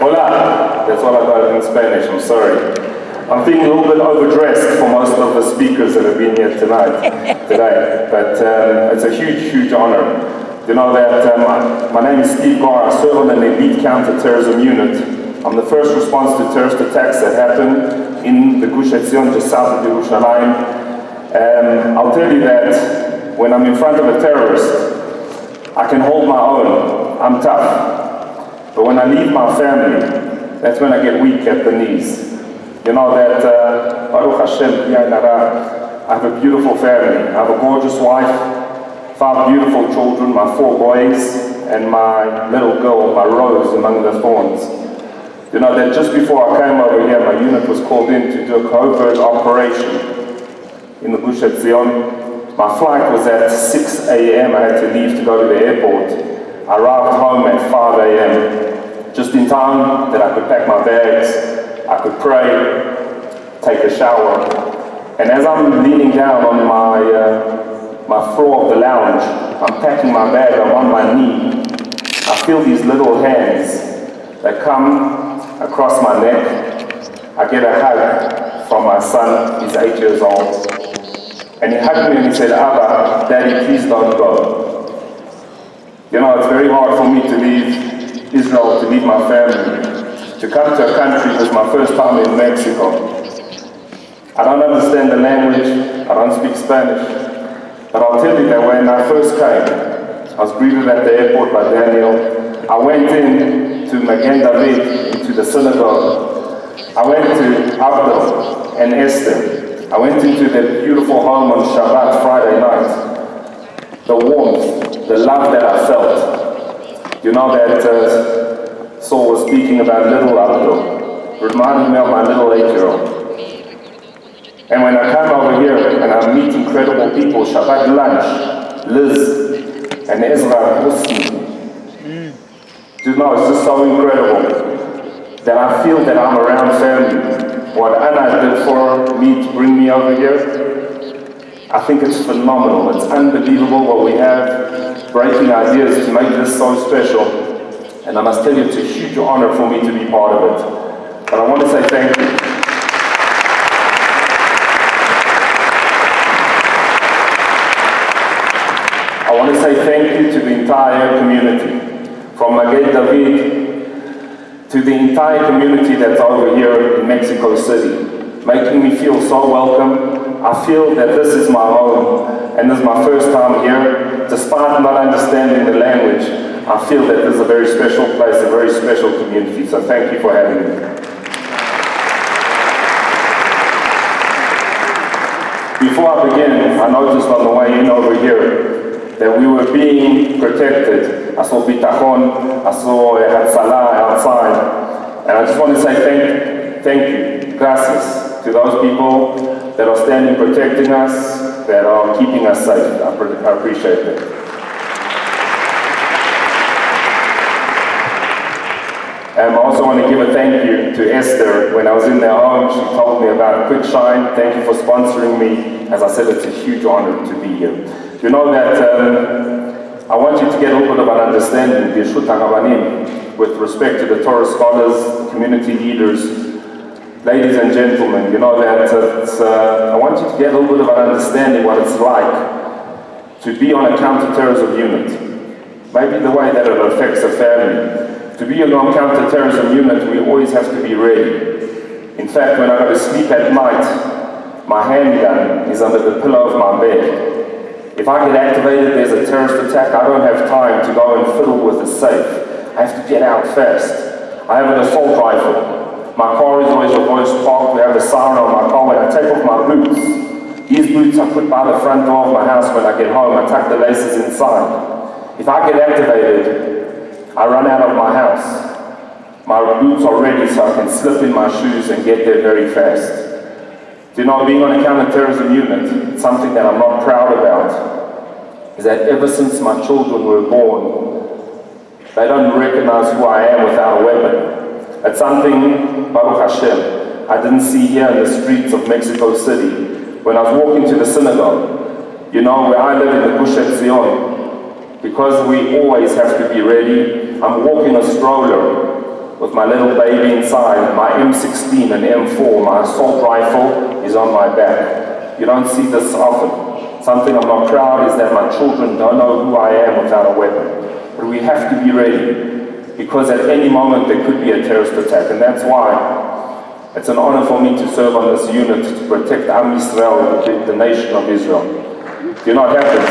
Hola, that's all I got in Spanish, I'm sorry. I'm feeling a little bit overdressed for most of the speakers that have been here today, but it's a huge, huge honor. You know that my name is Steve Gal. I serve on an elite counter-terrorism unit. I'm the first response to terrorist attacks that happened in the Gush Etzion, just south of Jerusalem. I'll tell you that when I'm in front of a terrorist, I can hold my own. I'm tough. But when I leave my family, that's when I get weak at the knees. You know that, Baruch Hashem, I have a beautiful family. I have a gorgeous wife, 5 beautiful children, my 4 boys, and my little girl, my rose among the thorns. You know that just before I came over here, my unit was called in to do a covert operation in the Gush Etzion. My flight was at 6 a.m. I had to leave to go to the airport. I arrived home at 5 a.m. just in time that I could pack my bags, I could pray, take a shower. And as I'm leaning down on my floor of the lounge, I'm packing my bag, I'm on my knee. I feel these little hands that come across my neck. I get a hug from my son, he's 8 years old. And he hugged me and he said, Abba, Daddy, please don't go. You know, it's very hard for me to leave Israel, to leave my family, to come to a country. It was my first time in Mexico. I don't understand the language, I don't speak Spanish, but I'll tell you that when I first came, I was greeted at the airport by Daniel. I went in to Magen David, into the synagogue. I went to Abdo and Esther. I went into their beautiful home on Shabbat, Friday night. The warmth, the love that I felt. You know that Saul was speaking about little Abdo, reminding me of my little 8-year-old. And when I come over here and I meet incredible people, Shabbat lunch, Liz and Ezra Husni, you know, it's just so incredible that I feel that I'm around family. What Anna did for me to bring me over here, I think it's phenomenal. It's unbelievable what we have, breaking ideas to make this so special. And I must tell you, it's a huge honor for me to be part of it. But I want to say thank you. I want to say thank you to the entire community, from Magen David to the entire community that's over here in Mexico City, making me feel so welcome. I feel that this is my home, and this is my first time here. Despite not understanding the language, I feel that this is a very special place, a very special community, so thank you for having me. Before I begin, I noticed on the way in over here that we were being protected. I saw bitachon, I saw hatzalah outside. And I just want to say thank you, gracias, to those people that are standing protecting us, that are keeping us safe. I appreciate it. I also want to give a thank you to Esther. When I was in their home, she told me about Quick Shine. Thank you for sponsoring me. As I said, it's a huge honor to be here. You know that I want you to get a little bit of an understanding, with respect to the Torah scholars, community leaders, ladies and gentlemen. You know that I want you to get a little bit of an understanding what it's like to be on a counter-terrorism unit. Maybe the way that it affects a family. To be on a counter-terrorism unit, we always have to be ready. In fact, when I go to sleep at night, my handgun is under the pillow of my bed. If I get activated, there's a terrorist attack, I don't have time to go and fiddle with the safe. I have to get out fast. I have an assault rifle. My car is always reverse parked. We have a siren on my car. When I take off my boots, these boots I put by the front door of my house when I get home. I tuck the laces inside. If I get activated, I run out of my house. My boots are ready so I can slip in my shoes and get there very fast. You know, being on a counter-terrorism unit, something that I'm not proud about, is that ever since my children were born, they don't recognize who I am without a weapon. It's something, Baruch Hashem, I didn't see here in the streets of Mexico City. When I was walking to the synagogue, you know, where I live in the Gush Etzion, because we always have to be ready, I'm walking a stroller. with my little baby inside, my M16 and M4, my assault rifle is on my back. You don't see this often. Something I'm not proud is that my children don't know who I am without a weapon. But we have to be ready, because at any moment there could be a terrorist attack, and that's why it's an honor for me to serve on this unit to protect Am Yisrael, the nation of Israel. You know what happens?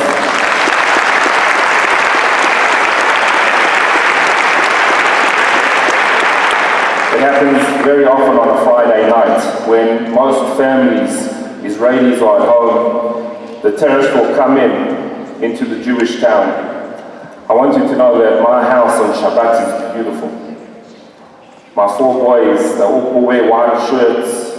It happens very often on a Friday night when most families, Israelis are at home. The terrorists will come into the Jewish town. I want you to know that my house on Shabbat is beautiful. My 4 boys, they all wear white shirts.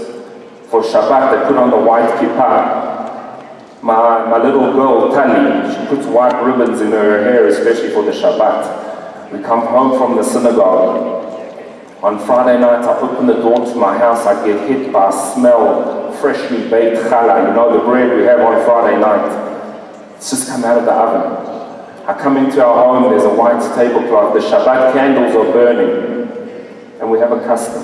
For Shabbat, they put on the white kippah. My little girl, Tali, she puts white ribbons in her hair, especially for the Shabbat. We come home from the synagogue. On Friday night, I open the door to my house, I get hit by a smell, freshly baked challah, you know, the bread we have on Friday night. It's just come out of the oven. I come into our home, there's a white tablecloth, the Shabbat candles are burning. And we have a custom.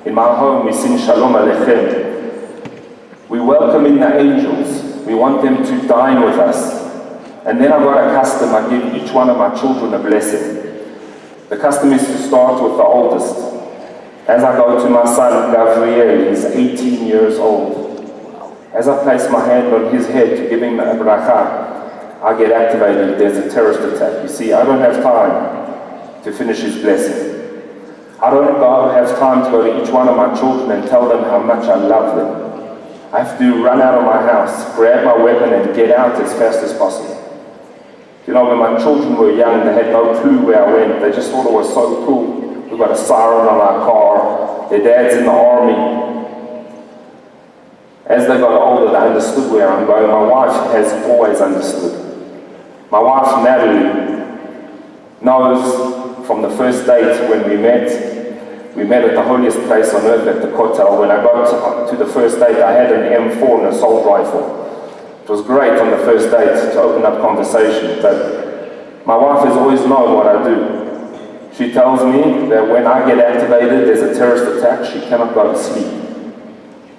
In my home, we sing Shalom Aleichem. We welcome in the angels. We want them to dine with us. And then I've got a custom. I give each one of my children a blessing. The custom is to start with the oldest. As I go to my son, Gabriel, he's 18 years old. As I place my hand on his head to give him a bracha, I get activated. There's a terrorist attack. You see, I don't have time to finish his blessing. I don't have time to go to each one of my children and tell them how much I love them. I have to run out of my house, grab my weapon and get out as fast as possible. You know, when my children were young, they had no clue where I went. They just thought it was so cool. We've got a siren on our car. Their dad's in the army. As they got older, they understood where I'm going. My wife has always understood. My wife, Natalie, knows from the first date when we met at the holiest place on earth at the Kotel. When I got to the first date, I had an M4 and an assault rifle. It was great on the first date to open up conversation, but my wife has always known what I do. She tells me that when I get activated, there's a terrorist attack, she cannot go to sleep.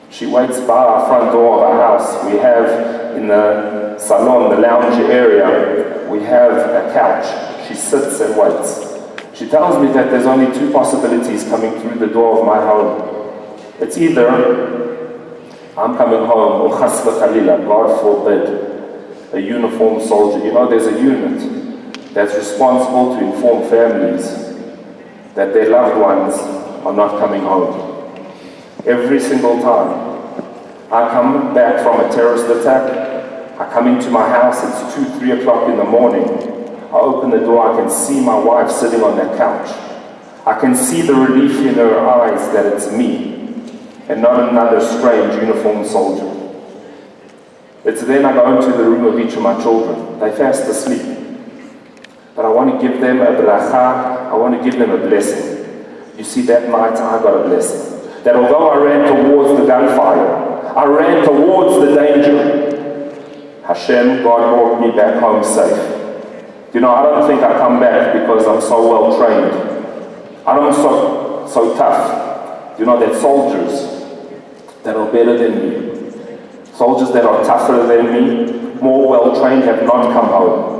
She waits by our front door of our house. We have in the salon, the lounge area, we have a couch. She sits and waits. She tells me that there's only 2 possibilities coming through the door of my home. It's either I'm coming home, or chas v'chalila, God forbid, a uniformed soldier. You know, there's a unit that's responsible to inform families that their loved ones are not coming home. Every single time I come back from a terrorist attack, I come into my house, it's 2, 3 o'clock in the morning. I open the door, I can see my wife sitting on that couch. I can see the relief in her eyes that it's me, and not another strange uniformed soldier. It's then I go into the room of each of my children. They're fast asleep. But I want to give them a bracha, I want to give them a blessing. You see, that night I got a blessing. That although I ran towards the gunfire, I ran towards the danger, Hashem, God brought me back home safe. You know, I don't think I come back because I'm so well trained. I'm so tough. You know, that soldiers that are better than me, soldiers that are tougher than me, more well trained, have not come home.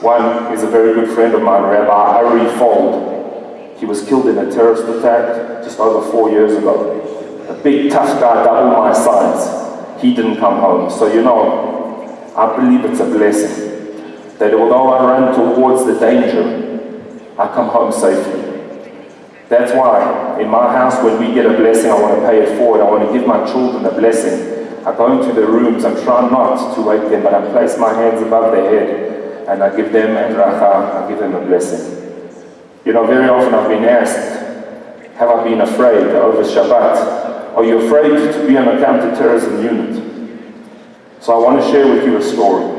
One is a very good friend of mine, Rabbi Ray Fis. He was killed in a terrorist attack just over 4 years ago. A big tough guy, double my size. He didn't come home. So you know, I believe it's a blessing. That although I run towards the danger, I come home safely. That's why in my house, when we get a blessing, I want to pay it forward. I want to give my children a blessing. I go into their rooms, I'm trying not to wake them, but I place my hands above their head and I give them a bracha, I give them a blessing. You know, very often I've been asked, have I been afraid over Shabbat? Are you afraid to be on a counter-terrorism unit? So I want to share with you a story.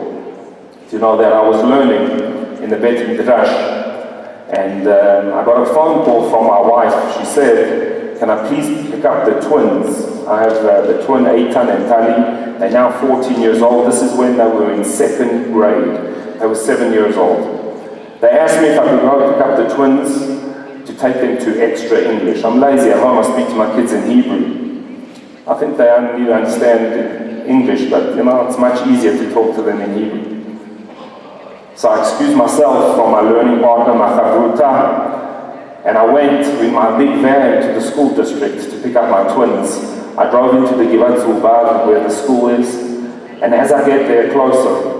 You know, that I was learning in the Bet Midrash, and I got a phone call from my wife. She said, can I please pick up the twins? I have the twin Eitan and Tali. They're now 14 years old. This is when they were in 2nd grade. They were 7 years old. They asked me if I could go pick up the twins to take them to extra English. I'm lazy at home, I speak to my kids in Hebrew. I think they only understand English, but it's much easier to talk to them in Hebrew. So I excused myself from my learning partner, my chavruta, and I went with my big van to the school district to pick up my twins. I drove into the Givat Zubad where the school is, and as I get there closer,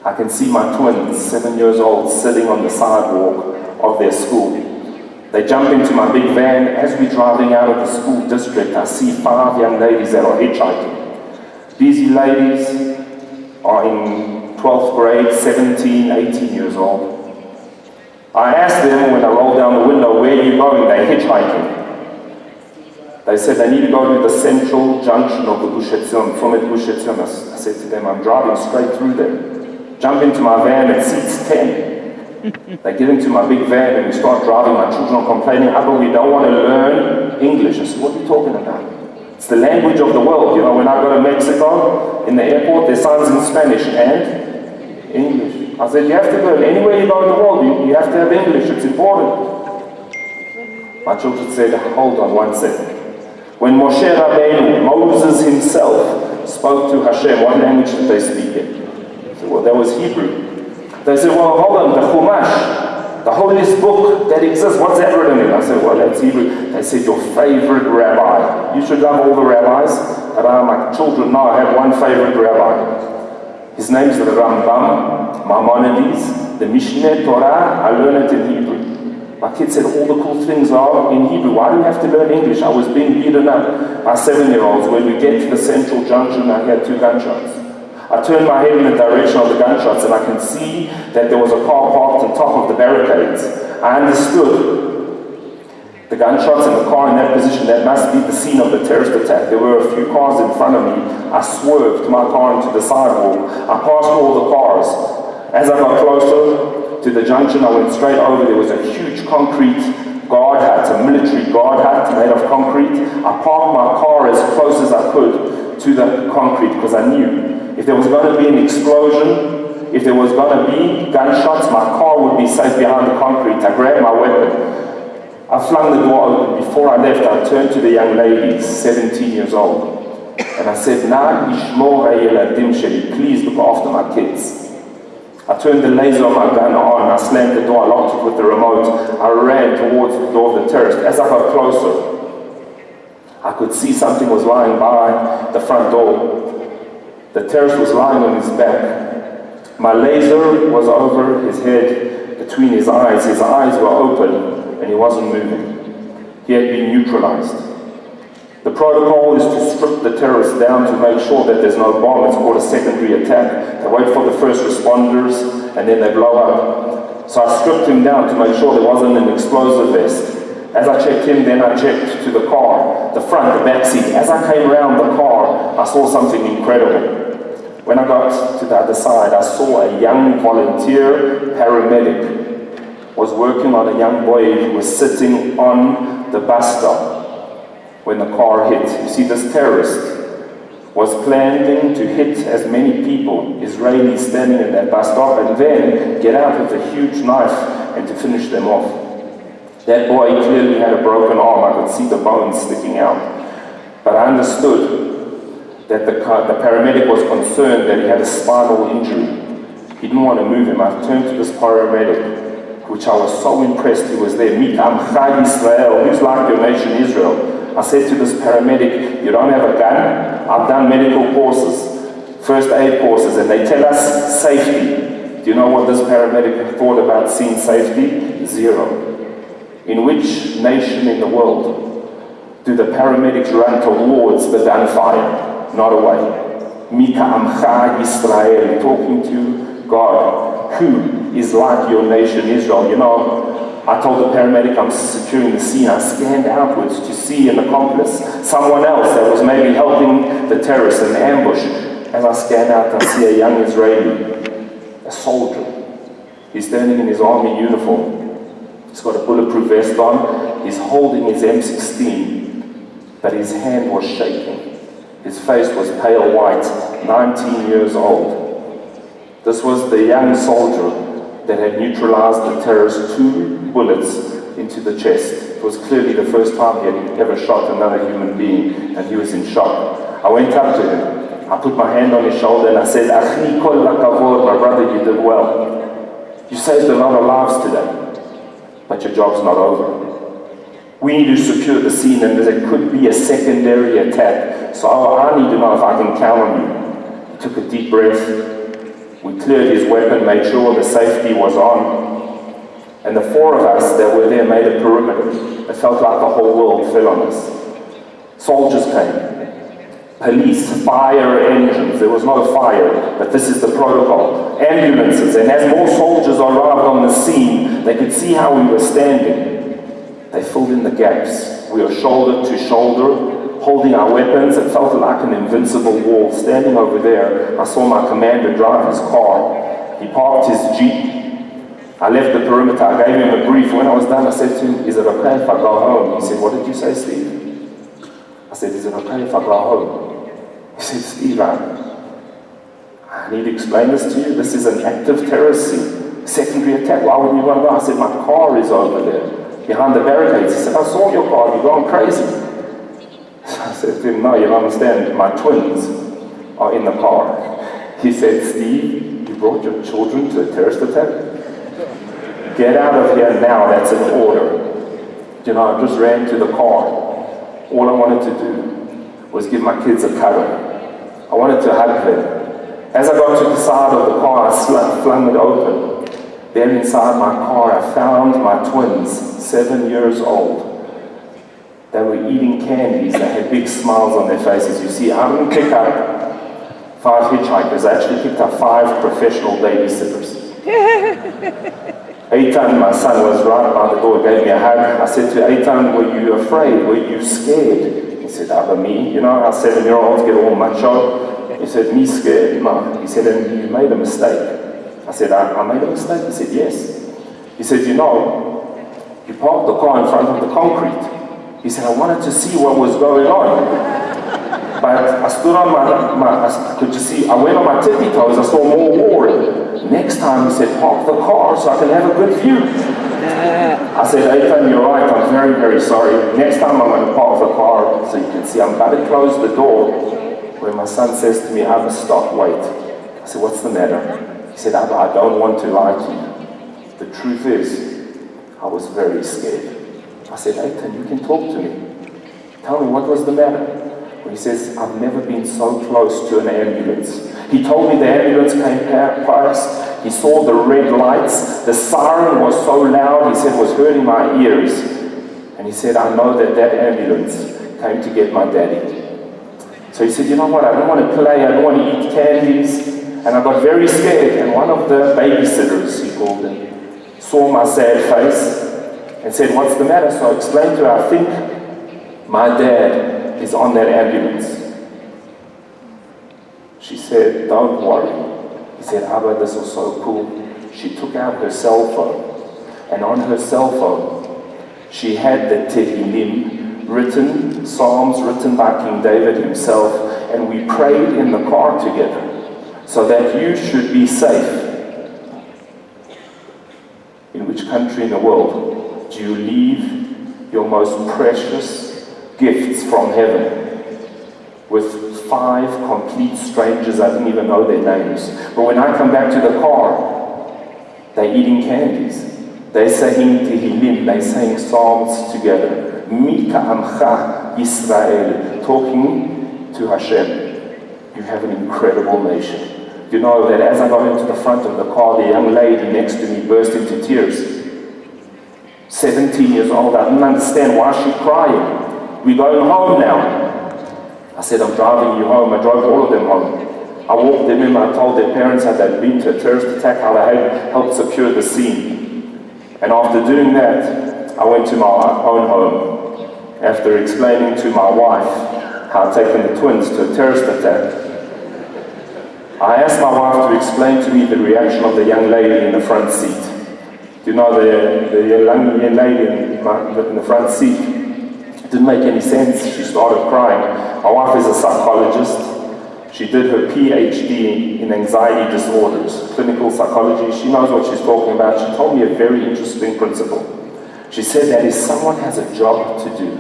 I can see my twins, 7 years old, sitting on the sidewalk of their school. They jump into my big van. As we're driving out of the school district, I see 5 young ladies that are hitchhiking. These ladies are in 12th grade, 17, 18 years old. I asked them when I rolled down the window, where are you going? They're hitchhiking. They said they need to go to the central junction of the Gush Etzion, from it Gush Etzion. I said to them, I'm driving straight through there. Jump into my van, it seats 10. They get into my big van and we start driving. My children are complaining, Abba, we don't want to learn English. I said, what are you talking about? It's the language of the world. When I go to Mexico, in the airport, there's signs in Spanish and English. I said, you have to learn. Anywhere you go in the world, you have to have English. It's important. My children said, hold on one second. When Moshe Rabbeinu, Moses himself, spoke to Hashem, what language did they speak in? Well, that was Hebrew. They said, well, hold on, the Chumash, the holiest book that exists, what's that written in? I said, well, that's Hebrew. They said, your favorite rabbi. You should love all the rabbis, but my children know I have one favorite rabbi. His name's the Rambam, Maimonides, the Mishneh Torah, I learned it in Hebrew. My kids said, all the cool things are in Hebrew. Why do you have to learn English? I was being beaten up by 7-year-olds. When we get to the central junction, I had 2 gunshots. I turned my head in the direction of the gunshots and I can see that there was a car parked on top of the barricades. I understood the gunshots and the car in that position, that must be the scene of the terrorist attack. There were a few cars in front of me. I swerved my car into the sidewalk. I passed all the cars. As I got closer to the junction, I went straight over. There was a huge concrete guard hut, a military guard hut made of concrete. I parked my car as close as I could to the concrete because I knew if there was going to be an explosion, if there was going to be gunshots, my car would be safe behind the concrete. I grabbed my weapon. I flung the door open. Before I left, I turned to the young ladies, 17 years old, and I said, Na ishmor hayeladim sheli, please look after my kids. I turned the laser of my gun on, I slammed the door, I locked it with the remote. I ran towards the door of the terrorist. As I got closer, I could see something was lying by the front door. The terrorist was lying on his back. My laser was over his head, between his eyes. His eyes were open and he wasn't moving. He had been neutralized. The protocol is to strip the terrorist down to make sure that there's no bomb. It's called a secondary attack. They wait for the first responders and then they blow up. So I stripped him down to make sure there wasn't an explosive vest. As I checked him, then I checked to the car, the front, the back seat. As I came around the car, I saw something incredible. When I got to the other side, I saw a young volunteer paramedic was working on a young boy who was sitting on the bus stop when the car hit. You see, this terrorist was planning to hit as many people, Israelis standing in that bus stop, and then get out with a huge knife and to finish them off. That boy clearly had a broken arm. I could see the bones sticking out. But I understood that the paramedic was concerned that he had a spinal injury. He didn't want to move him. I turned to this paramedic, which I was so impressed he was there. Meet Amcha Israel, who's like your nation Israel. I said to this paramedic, you don't have a gun? I've done medical courses, first aid courses, and they tell us safety. Do you know what this paramedic thought about seeing safety? 0. In which nation in the world do the paramedics run towards the gunfire? Not away. Mika Amcha Yisrael, talking to God, who is like your nation Israel. I told the paramedic I'm securing the scene. I scanned outwards to see an accomplice, someone else that was maybe helping the terrorists in the ambush. As I scan out, I see a young Israeli, a soldier. He's standing in his army uniform. He's got a bulletproof vest on. He's holding his M16, but his hand was shaking. His face was pale white, 19 years old. This was the young soldier that had neutralized the terrorist's 2 bullets into the chest. It was clearly the first time he had ever shot another human being, and he was in shock. I went up to him, I put my hand on his shoulder and I said, "Akhi kol lakavod, my brother, you did well. You saved a lot of lives today, but your job's not over. We need to secure the scene, and there could be a secondary attack, so I need to know if I can count on you." He took a deep breath. We cleared his weapon, made sure the safety was on, and the four of us that were there made a perimeter. It felt like the whole world fell on us. Soldiers came, police, fire engines. There was no fire, but this is the protocol. Ambulances, and as more soldiers arrived on the scene, they could see how we were standing. They filled in the gaps. We were shoulder to shoulder, holding our weapons. It felt like an invincible wall. Standing over there, I saw my commander drive his car. He parked his Jeep. I left the perimeter. I gave him a brief. When I was done, I said to him, "Is it okay if I go home?" He said, "What did you say, Steve?" I said, "Is it okay if I go home?" He said, "Steve, I need to explain this to you. This is an active terrorist scene. Secondary attack. Why wouldn't you want to go?" I said, "My car is over there, behind the barricades." He said, "I saw your car. You're going crazy." I said to him, "No, you don't understand. My twins are in the car." He said, "Steve, you brought your children to a terrorist attack? Get out of here now. That's an order." You know, I just ran to the car. All I wanted to do was give my kids a cuddle. I wanted to hug them. As I got to the side of the car, I flung it open. There inside my car, I found my twins, 7 years old. They were eating candies. They had big smiles on their faces. You see, I didn't pick up 5 hitchhikers. I actually picked up 5 professional babysitters. Eitan, my son, was right by the door, gave me a hug. I said to Eitan, "Were you afraid? Were you scared?" He said, "Abba, me? You know, our 7-year-olds get all macho." He said, "Me scared?" "No." He said, "And you made a mistake." I said, I made a mistake?" He said, "Yes." He said, "You know, you parked the car in front of the concrete." He said, "I wanted to see what was going on. But I stood on I could just see, I went on my tippy toes, I saw more war. Next time," he said, "park the car so I can have a good view." I said, "Ethan, you're right, I'm very, very sorry. Next time I'm going to park the car so you can see." I'm about to close the door when my son says to me, "Abba, stop, wait." I said, "What's the matter?" He said, "Abba, I don't want to lie to you. The truth is, I was very scared." I said, "Ethan, you can talk to me. Tell me, what was the matter?" Well, he says, "I've never been so close to an ambulance." He told me the ambulance came past. He saw the red lights. The siren was so loud, he said, it was hurting my ears. And he said, "I know that that ambulance came to get my daddy." So he said, "You know what, I don't want to play, I don't want to eat candies." And I got very scared. And one of the babysitters, he called them, saw my sad face and said, "What's the matter?" So I explained to her, "I think my dad is on that ambulance." She said, "Don't worry." He said, "Abba, this was so cool." She took out her cell phone, and on her cell phone, she had the Tehillim written, Psalms written by King David himself, and we prayed in the car together, so that you should be safe. In which country in the world do you leave your most precious gifts from heaven with 5 complete strangers? I didn't even know their names. But when I come back to the car, they're eating candies. They're saying Tehillim, they're saying Psalms together. Mika Amcha Israel, talking to Hashem. You have an incredible nation. You know that as I got into the front of the car, the young lady next to me burst into tears. 17 years old, I didn't understand why she's crying. "We're going home now." I said, "I'm driving you home." I drove all of them home. I walked them in, I told their parents how they'd been to a terrorist attack, how they had helped secure the scene. And after doing that, I went to my own home. After explaining to my wife how I'd taken the twins to a terrorist attack, I asked my wife to explain to me the reaction of the young lady in the front seat. You know, the young lady in the front seat, it didn't make any sense. She started crying. My wife is a psychologist. She did her PhD in anxiety disorders, clinical psychology. She knows what she's talking about. She told me a very interesting principle. She said that if someone has a job to do,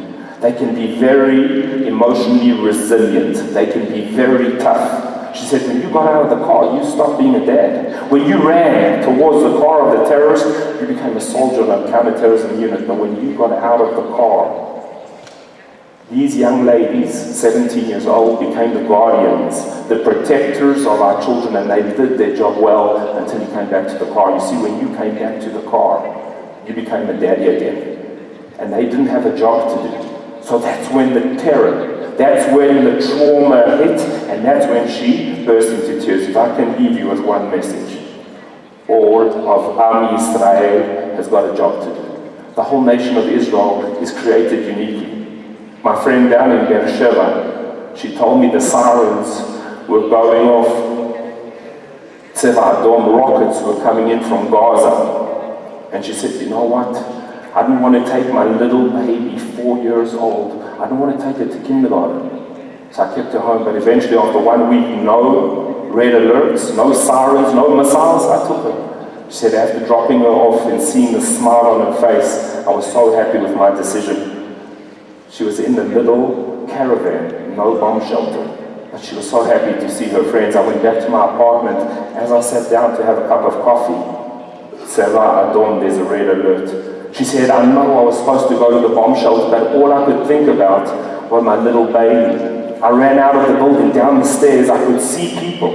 they can be very emotionally resilient. They can be very tough. She said, when you got out of the car, you stopped being a dad. When you ran towards the car of the terrorist, you became a soldier on a counterterrorism unit. But when you got out of the car, these young ladies, 17 years old, became the guardians, the protectors of our children, and they did their job well until you came back to the car. You see, when you came back to the car, you became a daddy again. And they didn't have a job to do. So that's when the terror, that's when the trauma hit, and that's when she burst into tears. If I can leave you with one message, all of Am Yisrael has got a job to do. The whole nation of Israel is created uniquely. My friend down in Beersheba, she told me the sirens were going off. Tzeva Adom rockets were coming in from Gaza. And she said, you know what? I didn't want to take my little baby, 4 years old. I didn't want to take her to kindergarten. So I kept her home, but eventually after 1 week, no red alerts, no sirens, no missiles, I took her. She said after dropping her off and seeing the smile on her face, I was so happy with my decision. She was in the little caravan, no bomb shelter. But she was so happy to see her friends. I went back to my apartment. As I sat down to have a cup of coffee, Tzeva Adom, there's a red alert. She said, I know I was supposed to go to the bomb shelter, but all I could think about was my little baby. I ran out of the building, down the stairs. I could see people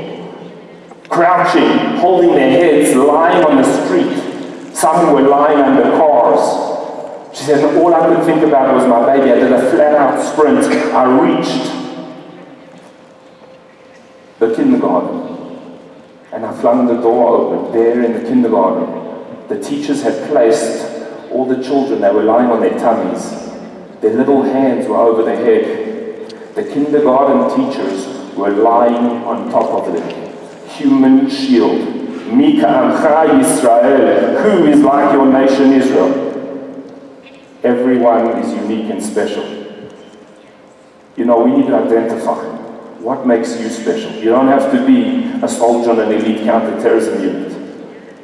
crouching, holding their heads, lying on the street. Some were lying under cars. She said, all I could think about was my baby. I did a flat-out sprint. I reached the kindergarten, and I flung the door open. There in the kindergarten, the teachers had placed all the children. They were lying on their tummies. Their little hands were over their head. The kindergarten teachers were lying on top of them. Human shield. Mika Amcha Yisrael. Who is like your nation Israel? Everyone is unique and special. You know, we need to identify what makes you special. You don't have to be a soldier on an elite counter-terrorism unit.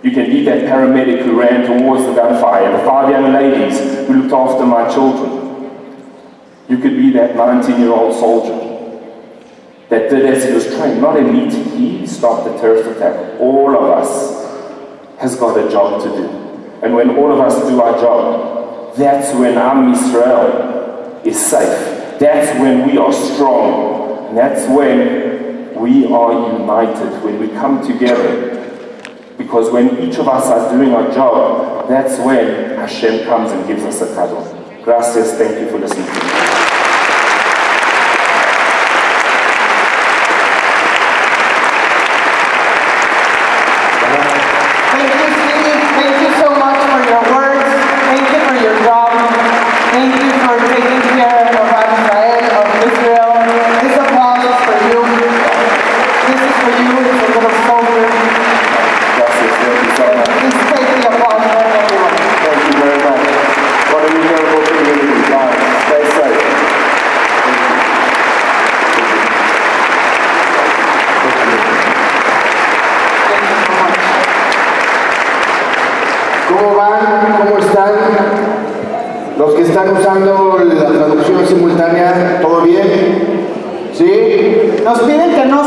You can be that paramedic who ran towards the gunfire, the 5 young ladies who looked after my children. You could be that 19-year-old soldier that did as he was trained. Not elite, he stopped the terrorist attack. All of us has got a job to do. And when all of us do our job, that's when Am Yisrael is safe. That's when we are strong. And that's when we are united, when we come together. Because when each of us are doing our job, that's when Hashem comes and gives us a cuddle. Gracias, thank you for listening to me. Thank you, Steve. Thank you so much for your words. Thank you for your job. Thank you for taking care of Israel, of Israel. This applause is for you. This is for you. It's a little soldier. Gracias, thank you so much. Please take the applause from everyone. Thank you very much. What a incredible community. Guys, stay safe. ¿Cómo van? ¿Cómo están? Los que están usando la traducción simultánea, ¿todo bien? ¿Sí? Nos piden que no